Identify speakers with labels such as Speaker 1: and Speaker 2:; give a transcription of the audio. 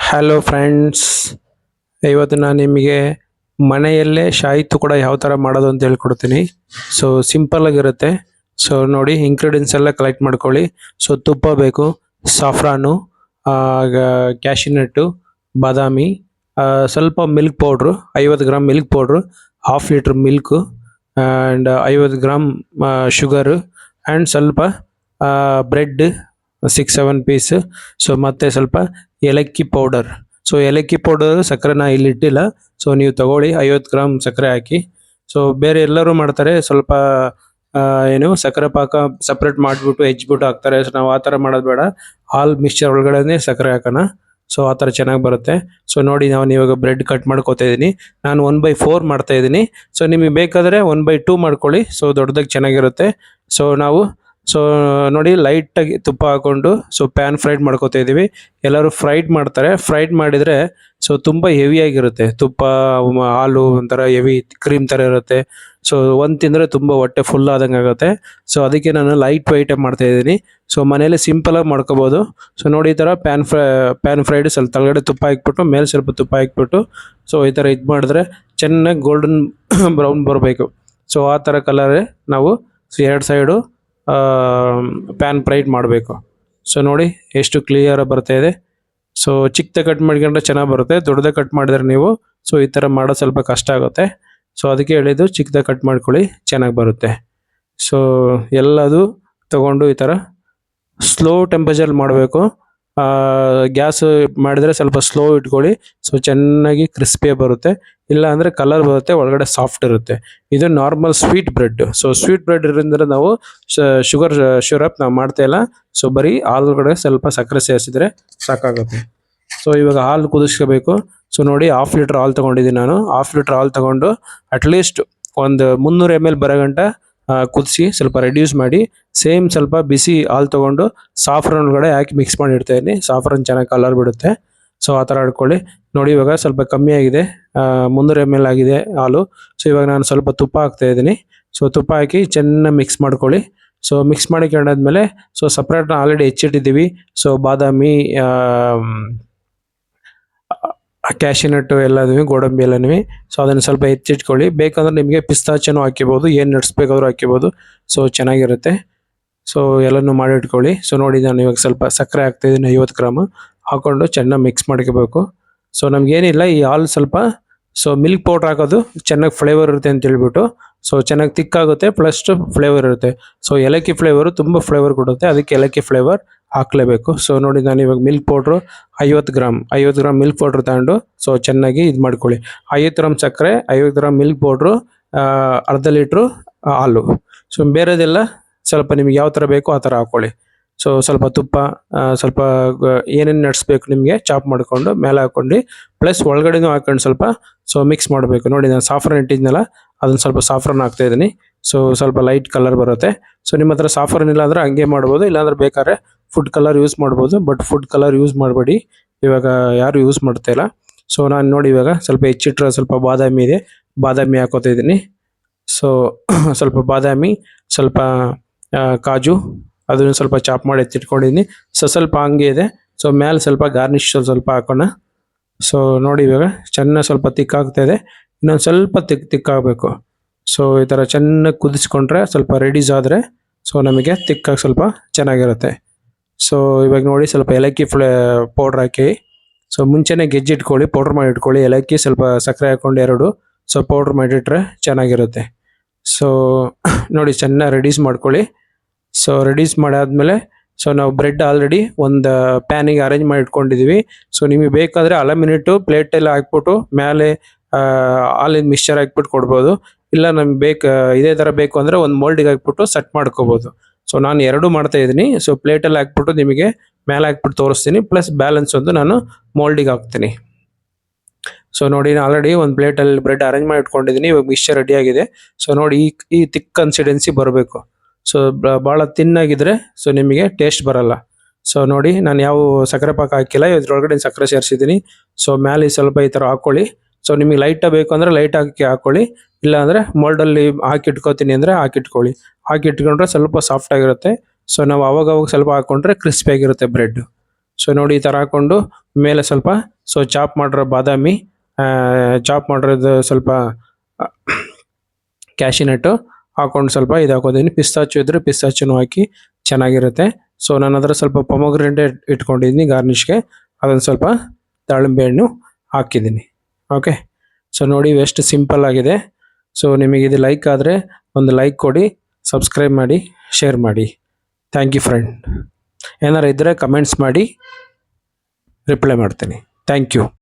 Speaker 1: Hello friends, ಇವತ್ತು ನಾನು ನಿಮಗೆ ಮನೆಯಲ್ಲೇ ಶಾಯಿ ತುಕಡ ಯಾವ ಥರ ಮಾಡೋದು ಅಂತ ಹೇಳ್ಕೊಡ್ತೀನಿ. ಸೊ ಸಿಂಪಲ್ ಆಗಿರುತ್ತೆ. ಸೊ ನೋಡಿ, ಇಂಗ್ರೀಡಿಯೆಂಟ್ಸ್ ಎಲ್ಲ ಕಲೆಕ್ಟ್ ಮಾಡ್ಕೊಳ್ಳಿ. ಸೊ ತುಪ್ಪ ಬೇಕು, ಸಾಫ್ರಾನು, ಕ್ಯಾಶಿನಟ್ಟು, ಬಾದಾಮಿ, ಸ್ವಲ್ಪ milk powder, 50 gram milk powder, half litre milk, and 50 gram sugar, and ಸ್ವಲ್ಪ ಬ್ರೆಡ್ 6-7 ಪೀಸ್. ಸೊ ಮತ್ತೆ ಸ್ವಲ್ಪ ಏಲಕ್ಕಿ ಪೌಡರ್. ಸೊ ಏಲಕ್ಕಿ ಪೌಡರ್ ಸಕ್ಕರೆನ ಇಲ್ಲಿ ಇಟ್ಟಿಲ್ಲ. ಸೊ ನೀವು ತಗೊಳ್ಳಿ, 50 ಗ್ರಾಮ್ ಸಕ್ಕರೆ ಹಾಕಿ. ಸೊ ಬೇರೆ ಎಲ್ಲರೂ ಮಾಡ್ತಾರೆ, ಸ್ವಲ್ಪ ಏನು ಸಕ್ಕರೆ ಪಾಕ ಸಪ್ರೇಟ್ ಮಾಡಿಬಿಟ್ಟು ಹೆಚ್ಬಿಟ್ಟು ಹಾಕ್ತಾರೆ. ಸೊ ನಾವು ಆ ಥರ ಮಾಡೋದು ಬೇಡ, ಹಾಲ್ ಮಿಕ್ಸ್ಚರ್ ಒಳಗಡೆನೆ ಸಕ್ಕರೆ ಹಾಕೋಣ. ಸೊ ಆ ಥರ ಚೆನ್ನಾಗಿ ಬರುತ್ತೆ. ಸೊ ನೋಡಿ, ನಾನು ಇವಾಗ ಬ್ರೆಡ್ ಕಟ್ ಮಾಡ್ಕೋತಾ ಇದ್ದೀನಿ. ನಾನು 1/4 ಮಾಡ್ತಾ ಇದ್ದೀನಿ. ಸೊ ನಿಮಗೆ ಬೇಕಾದರೆ 1/2 ಮಾಡ್ಕೊಳ್ಳಿ. ಸೊ ದೊಡ್ಡದಾಗಿ ಚೆನ್ನಾಗಿರುತ್ತೆ. ಸೊ ನಾವು ನೋಡಿ, ಲೈಟಾಗಿ ತುಪ್ಪ ಹಾಕೊಂಡು ಪ್ಯಾನ್ ಫ್ರೈಡ್ ಮಾಡ್ಕೋತಾ ಇದ್ದೀವಿ. ಎಲ್ಲರೂ ಫ್ರೈಡ್ ಮಾಡ್ತಾರೆ. ಫ್ರೈಡ್ ಮಾಡಿದರೆ ತುಂಬ ಹೆವಿಯಾಗಿರುತ್ತೆ ತುಪ್ಪ, ಹಾಲು ಒಂಥರ ಹೆವಿ ಕ್ರೀಮ್ ಥರ ಇರುತ್ತೆ. ಸೊ ಒಂದು ತಿಂದರೆ ತುಂಬ ಹೊಟ್ಟೆ ಫುಲ್ ಆದಂಗೆ ಆಗುತ್ತೆ. ಸೊ ಅದಕ್ಕೆ ನಾನು ಲೈಟ್ ವೈಟಾಗಿ ಮಾಡ್ತಾ ಇದ್ದೀನಿ. ಸೊ ಮನೇಲಿ ಸಿಂಪಲಾಗಿ ಮಾಡ್ಕೋಬೋದು. ಸೊ ನೋಡಿ, ಈ ಥರ ಪ್ಯಾನ್ ಫ್ರೈಡ್ ಸ್ವಲ್ಪ ತಳಗಡೆ ತುಪ್ಪ ಹಾಕ್ಬಿಟ್ಟು ಮೇಲೆ ಸ್ವಲ್ಪ ತುಪ್ಪ ಹಾಕ್ಬಿಟ್ಟು ಸೊ ಈ ಥರ ಇದು ಮಾಡಿದ್ರೆ ಚೆನ್ನಾಗಿ ಗೋಲ್ಡನ್ ಬ್ರೌನ್ ಬರಬೇಕು. ಸೊ ಆ ಥರ ಕಲರೇ ನಾವು ಎರಡು ಸೈಡು ಪ್ಯಾನ್ ಫ್ರೈಡ್ ಮಾಡಬೇಕು. ಸೊ ನೋಡಿ ಎಷ್ಟು ಕ್ಲಿಯರ್ ಬರ್ತಾ ಇದೆ. ಸೊ ಚಿಕ್ಕದಾಗಿ ಕಟ್ ಮಾಡ್ಕೊಂಡ್ರೆ ಚೆನ್ನಾಗಿ ಬರುತ್ತೆ. ದೊಡ್ಡದಾಗಿ ಕಟ್ ಮಾಡಿದ್ರೆ ನೀವು ಈ ಥರ ಮಾಡೋದು ಸ್ವಲ್ಪ ಕಷ್ಟ ಆಗುತ್ತೆ. ಸೊ ಅದಕ್ಕೆ ಹೇಳಿದ್ದು, ಚಿಕ್ಕದಾಗಿ ಕಟ್ ಮಾಡ್ಕೊಳ್ಳಿ, ಚೆನ್ನಾಗಿ ಬರುತ್ತೆ. ಸೊ ಎಲ್ಲದು ತಗೊಂಡು ಈ ಥರ ಸ್ಲೋ ಟೆಂಪರೇಚರ್ ಮಾಡಬೇಕು. ಗ್ಯಾಸ್ ಮಾಡಿದರೆ ಸ್ವಲ್ಪ ಸ್ಲೋ ಇಟ್ಕೊಳ್ಳಿ. ಸೊ ಚೆನ್ನಾಗಿ ಕ್ರಿಸ್ಪಿಯಾಗಿ ಬರುತ್ತೆ. ಇಲ್ಲ ಅಂದರೆ ಕಲರ್ ಬರುತ್ತೆ, ಒಳಗಡೆ ಸಾಫ್ಟ್ ಇರುತ್ತೆ. ಇದು normal sweet bread. So sweet bread ಇರೋದ್ರಿಂದ ನಾವು ಶುಗರ್ ಸಿರಪ್ ನಾವು ಮಾಡ್ತಾ ಇಲ್ಲ. ಸೊ ಬರೀ ಹಾಲೊಳಗಡೆ ಸ್ವಲ್ಪ ಸಕ್ಕರೆ ಸೇರಿಸಿದ್ರೆ ಸಾಕಾಗುತ್ತೆ. ಸೊ ಇವಾಗ ಹಾಲು ಕುದಿಸ್ಕೋಬೇಕು. ಸೊ ನೋಡಿ, 1/2 ಲೀಟ್ರ್ ಹಾಲು ತೊಗೊಂಡಿದ್ದೀನಿ ನಾನು. 1/2 ಲೀಟ್ರ್ ಹಾಲು ತೊಗೊಂಡು ಅಟ್ಲೀಸ್ಟ್ ಒಂದು 300 ml ಬರೋಗಂಟ ಕುದಿಸಿ ಸ್ವಲ್ಪ ರೆಡ್ಯೂಸ್ ಮಾಡಿ, ಸೇಮ್ ಸ್ವಲ್ಪ ಬಿಸಿ ಹಾಲು ತೊಗೊಂಡು ಸಾಫ್ರಾನ್ ಒಳಗಡೆ ಹಾಕಿ ಮಿಕ್ಸ್ ಮಾಡಿ ಇಡ್ತಾಯಿದ್ದೀನಿ. ಸಾಫ್ರಾನ್ ಚೆನ್ನಾಗಿ ಕಲರ್ ಬಿಡುತ್ತೆ. ಸೊ ಆ ಥರ ಇಟ್ಕೊಳ್ಳಿ. ನೋಡಿ, ಇವಾಗ ಸ್ವಲ್ಪ ಕಮ್ಮಿ ಆಗಿದೆ, 300 ml ಆಗಿದೆ ಹಾಲು. ಸೊ ಇವಾಗ ನಾನು ಸ್ವಲ್ಪ ತುಪ್ಪ ಹಾಕ್ತಾ ಇದ್ದೀನಿ. ಸೊ ತುಪ್ಪ ಹಾಕಿ ಚೆನ್ನಾಗಿ ಮಿಕ್ಸ್ ಮಾಡ್ಕೊಳ್ಳಿ. ಸೊ ಮಿಕ್ಸ್ ಮಾಡಿಕೊಂಡಾದ್ಮೇಲೆ ಸಪ್ರೇಟ್ ಆಲ್ರೆಡಿ ಹೆಚ್ಚಿಟ್ಟಿದ್ದೀವಿ. ಸೊ ಬಾದಾಮಿ, ಕ್ಯಾಶಿನಟ್ಟು ಎಲ್ಲದೂ, ಗೋಡಂಬಿ ಎಲ್ಲನೂ. ಸೊ ಅದನ್ನು ಸ್ವಲ್ಪ ಹೆಚ್ಚಿಟ್ಕೊಳ್ಳಿ. ಬೇಕಂದ್ರೆ ನಿಮಗೆ ಪಿಸ್ತಾಚನೂ ಹಾಕಿಬೋದು, ಏನು ನಟ್ಸ್ ಬೇಕಾದರೂ ಹಾಕಿಬೋದು. ಸೊ ಚೆನ್ನಾಗಿರುತ್ತೆ. ಸೊ ಎಲ್ಲನೂ ಮಾಡಿಟ್ಕೊಳ್ಳಿ. ಸೊ ನೋಡಿ, ನಾನು ಇವಾಗ ಸ್ವಲ್ಪ ಸಕ್ಕರೆ ಹಾಕ್ತಾಯಿದ್ದೀನಿ, 50 ಗ್ರಾಮು ಹಾಕ್ಕೊಂಡು ಚೆನ್ನಾಗಿ ಮಿಕ್ಸ್ ಮಾಡ್ಕೋಬೇಕು. ಸೊ ನಮಗೇನಿಲ್ಲ, ಈ ಹಾಲು ಸ್ವಲ್ಪ ಮಿಲ್ಕ್ ಪೌಡ್ರ್ ಹಾಕೋದು ಚೆನ್ನಾಗಿ ಫ್ಲೇವರ್ ಇರುತ್ತೆ ಅಂತ ಹೇಳ್ಬಿಟ್ಟು. ಸೊ ಚೆನ್ನಾಗಿ ತಿಕ್ಕಾಗುತ್ತೆ, ಪ್ಲಸ್ ಫ್ಲೇವರ್ ಇರುತ್ತೆ. ಸೊ ಏಲಕ್ಕಿ ಫ್ಲೇವರು ತುಂಬ ಫ್ಲೇವರ್ ಕೊಡುತ್ತೆ, ಅದಕ್ಕೆ ಏಲಕ್ಕಿ ಫ್ಲೇವರ್ ಹಾಕಲೇಬೇಕು. ಸೊ ನೋಡಿ, ನಾನು ಇವಾಗ milk powder 50 gram milk powder ತಗೊಂಡು ಚೆನ್ನಾಗಿ ಇದು ಮಾಡ್ಕೊಳ್ಳಿ. 50 ಗ್ರಾಮ್ ಸಕ್ಕರೆ, 50 ಗ್ರಾಮ್ ಮಿಲ್ಕ್ ಪೌಡ್ರು, ಅರ್ಧ ಲೀಟ್ರು ಹಾಲು. ಸೊ ಬೇರೆದೆಲ್ಲ ಸ್ವಲ್ಪ ನಿಮ್ಗೆ ಯಾವ ಥರ ಬೇಕೋ ಆ ಥರ ಹಾಕ್ಕೊಳ್ಳಿ. ಸೊ ಸ್ವಲ್ಪ ತುಪ್ಪ, ಸ್ವಲ್ಪ ಏನೇನು ನಟ್ಸ್ ನಿಮಗೆ ಚಾಪ್ ಮಾಡಿಕೊಂಡು ಮೇಲೆ ಹಾಕ್ಕೊಂಡು, ಪ್ಲಸ್ ಒಳಗಡೆನೂ ಹಾಕೊಂಡು ಸ್ವಲ್ಪ ಮಿಕ್ಸ್ ಮಾಡಬೇಕು. ನೋಡಿ, ನಾನು ಸಾಫ್ರಾನ್ ಇಟ್ಟಿದ್ನಲ್ಲ, ಅದನ್ನು ಸ್ವಲ್ಪ ಸಾಫ್ರಾನ್ ಹಾಕ್ತಾಯಿದ್ದೀನಿ. ಸೊ ಸ್ವಲ್ಪ ಲೈಟ್ ಕಲರ್ ಬರುತ್ತೆ. ಸೊ ನಿಮ್ಮ ಹತ್ರ ಸಾಫ್ರಾನ್ ಇಲ್ಲ ಅಂದರೆ ಹಂಗೆ ಮಾಡ್ಬೋದು, ಇಲ್ಲಾಂದ್ರೆ ಬೇಕಾದ್ರೆ ಫುಡ್ ಕಲರ್ ಯೂಸ್ ಮಾಡ್ಬೋದು. ಬಟ್ ಫುಡ್ ಕಲರ್ ಯೂಸ್ ಮಾಡಬೇಡಿ, ಇವಾಗ ಯಾರು ಯೂಸ್ ಮಾಡ್ತಾಯಿಲ್ಲ. ಸೊ ನಾನು ನೋಡಿ, ಇವಾಗ ಸ್ವಲ್ಪ ಹೆಚ್ಚಿಟ್ರೆ ಸ್ವಲ್ಪ ಬಾದಾಮಿ ಇದೆ, ಬಾದಾಮಿ ಹಾಕೋತಾ ಇದ್ದೀನಿ. ಸೊ ಸ್ವಲ್ಪ ಬಾದಾಮಿ, ಸ್ವಲ್ಪ ಕಾಜು, ಅದನ್ನು ಸ್ವಲ್ಪ ಚಾಪ್ ಮಾಡಿ ಎತ್ತಿಟ್ಕೊಂಡಿದ್ದೀನಿ. ಸೊ ಸ್ವಲ್ಪ ಹಂಗೆ ಇದೆ. ಸೊ ಮೇಲೆ ಸ್ವಲ್ಪ ಗಾರ್ನಿಷ್ ಸ್ವಲ್ಪ ಹಾಕೋಣ. ಸೊ ನೋಡಿ, ಇವಾಗ ಚೆನ್ನಾಗಿ ಸ್ವಲ್ಪ ತಿಕ್ಕಾಗ್ತಾಯಿದೆ, ಇನ್ನೊಂದು ಸ್ವಲ್ಪ ತಿಕ್ಕಾಗಬೇಕು. ಸೊ ಈ ಥರ ಚೆನ್ನಾಗಿ ಕುದಿಸ್ಕೊಂಡ್ರೆ ಸ್ವಲ್ಪ ರೆಡೀಸ್ ಆದರೆ ನಮಗೆ ತಿಕ್ಕಾಗಿ ಸ್ವಲ್ಪ ಚೆನ್ನಾಗಿರುತ್ತೆ. ಸೊ ಇವಾಗ ನೋಡಿ, ಸ್ವಲ್ಪ ಏಲಕ್ಕಿ ಪೌಡ್ರ್ ಹಾಕಿ. ಸೊ ಮುಂಚೆನೇ ಗೆಜ್ಜಿಟ್ಕೊಳ್ಳಿ, ಪೌಡ್ರ್ ಮಾಡಿ ಇಟ್ಕೊಳ್ಳಿ. ಏಲಕ್ಕಿ ಸ್ವಲ್ಪ ಸಕ್ಕರೆ ಹಾಕ್ಕೊಂಡು 2 ಪೌಡ್ರ್ ಮಾಡಿಟ್ರೆ ಚೆನ್ನಾಗಿರುತ್ತೆ. ಸೊ ನೋಡಿ, ಚೆನ್ನಾಗಿ ರೆಡೀಸ್ ಮಾಡ್ಕೊಳ್ಳಿ. ಸೊ ರೆಡೀಸ್ ಮಾಡಾದ್ಮೇಲೆ ನಾವು ಬ್ರೆಡ್ ಆಲ್ರೆಡಿ ಒಂದು ಪ್ಯಾನಿಗೆ ಅರೇಂಜ್ ಮಾಡಿ ಇಟ್ಕೊಂಡಿದ್ದೀವಿ. ಸೊ ನಿಮಗೆ ಬೇಕಾದರೆ ಅಲ್ಯೂಮಿನಿಯಂ ಪ್ಲೇಟೆಲ್ಲ ಹಾಕ್ಬಿಟ್ಟು ಮೇಲೆ ಹಾಲಿನ ಮಿಕ್ಸ್ಚರ್ ಹಾಕ್ಬಿಟ್ಟು ಕೊಡ್ಬೋದು. ಇಲ್ಲ ನಮ್ಗೆ ಇದೇ ಥರ ಬೇಕು ಅಂದರೆ ಒಂದು ಮೋಲ್ಡಿಗೆ ಹಾಕ್ಬಿಟ್ಟು ಸೆಟ್ ಮಾಡ್ಕೋಬೋದು. ಸೊ ನಾನು 2 ಮಾಡ್ತಾ ಇದ್ದೀನಿ. ಸೊ ಪ್ಲೇಟಲ್ಲಿ ಹಾಕ್ಬಿಟ್ಟು ನಿಮಗೆ ಮೇಲೆ ಹಾಕ್ಬಿಟ್ಟು ತೋರಿಸ್ತೀನಿ, ಪ್ಲಸ್ ಬ್ಯಾಲೆನ್ಸ್ ಒಂದು ನಾನು ಮೋಲ್ಡಿಗೆ ಹಾಕ್ತೀನಿ. ಸೊ ನೋಡಿ, ನಾನು ಆಲ್ರೆಡಿ ಒಂದು ಪ್ಲೇಟಲ್ಲಿ ಬ್ರೆಡ್ ಅರೇಂಜ್ ಮಾಡಿ ಇಟ್ಕೊಂಡಿದ್ದೀನಿ. ಇವಾಗ ಮಿಕ್ಸ್ಚರ್ ರೆಡಿಯಾಗಿದೆ. ಸೊ ನೋಡಿ, ಈ ತಿಕ್ ಕನ್ಸಿಸ್ಟೆನ್ಸಿ ಬರಬೇಕು. ಸೊ ಭಾಳ ತಿನ್ನಾಗಿದ್ದರೆ ನಿಮಗೆ ಟೇಸ್ಟ್ ಬರಲ್ಲ. ಸೊ ನೋಡಿ, ನಾನು ಯಾವ ಸಕ್ಕರೆ ಪಾಕ ಹಾಕಿಲ್ಲ, ಇದ್ರೊಳಗಡೆ ಸಕ್ಕರೆ ಸೇರಿಸಿದ್ದೀನಿ. ಸೊ ಮೇಲೆ ಸ್ವಲ್ಪ ಈ ಥರ ಹಾಕ್ಕೊಳ್ಳಿ. ಸೊ ನಿಮಗೆ ಲೈಟಾಗಿ ಬೇಕು ಅಂದರೆ ಲೈಟ್ ಹಾಕ್ಕೊಳ್ಳಿ, ಇಲ್ಲ ಅಂದರೆ ಮೋಲ್ಡಲ್ಲಿ ಹಾಕಿಟ್ಕೋತೀನಿ ಅಂದರೆ ಹಾಕಿಟ್ಕೊಳ್ಳಿ. ಹಾಕಿಟ್ಕೊಂಡ್ರೆ ಸ್ವಲ್ಪ ಸಾಫ್ಟಾಗಿರುತ್ತೆ. ಸೊ ನಾವು ಅವಾಗ ಸ್ವಲ್ಪ ಹಾಕ್ಕೊಂಡ್ರೆ ಕ್ರಿಸ್ಪಿಯಾಗಿರುತ್ತೆ ಬ್ರೆಡ್. ಸೊ ನೋಡಿ, ಈ ಥರ ಹಾಕ್ಕೊಂಡು ಮೇಲೆ ಸ್ವಲ್ಪ ಸೊ ಚಾಪ್ ಮಾಡಿರೋ ಬಾದಾಮಿ, ಚಾಪ್ ಮಾಡಿರೋದು ಸ್ವಲ್ಪ ಕ್ಯಾಶಿನಟ್ಟು ಹಾಕೊಂಡು ಸ್ವಲ್ಪ ಇದು ಹಾಕೋದೀನಿ. ಪಿಸ್ತಾಚು ಇದ್ರೆ ಪಿಸ್ತಾಚುನು ಹಾಕಿ ಚೆನ್ನಾಗಿರುತ್ತೆ. ಸೊ ನಾನು ಅದರ ಸ್ವಲ್ಪ ಪೊಮೊಗ್ರೆನೇಟ್ ಇಟ್ಕೊಂಡಿದ್ದೀನಿ ಗಾರ್ನಿಷ್ಗೆ, ಅದನ್ನು ಸ್ವಲ್ಪ ದಾಳಿಂಬೆ ಹಣ್ಣು ಹಾಕಿದ್ದೀನಿ. ಓಕೆ, ಸೊ ನೋಡಿ ಎಷ್ಟು ಸಿಂಪಲ್ ಆಗಿದೆ. ಸೊ ನಿಮಗೆ ಇದು ಲೈಕ್ ಆದರೆ ಒಂದು ಲೈಕ್ ಕೊಡಿ, ಸಬ್ಸ್ಕ್ರೈಬ್ ಮಾಡಿ, ಶೇರ್ ಮಾಡಿ. Thank you friend. ಏನಾರು ಇದ್ದರೆ ಕಮೆಂಟ್ಸ್ ಮಾಡಿ, ರಿಪ್ಲೈ ಮಾಡ್ತೀನಿ. Thank you.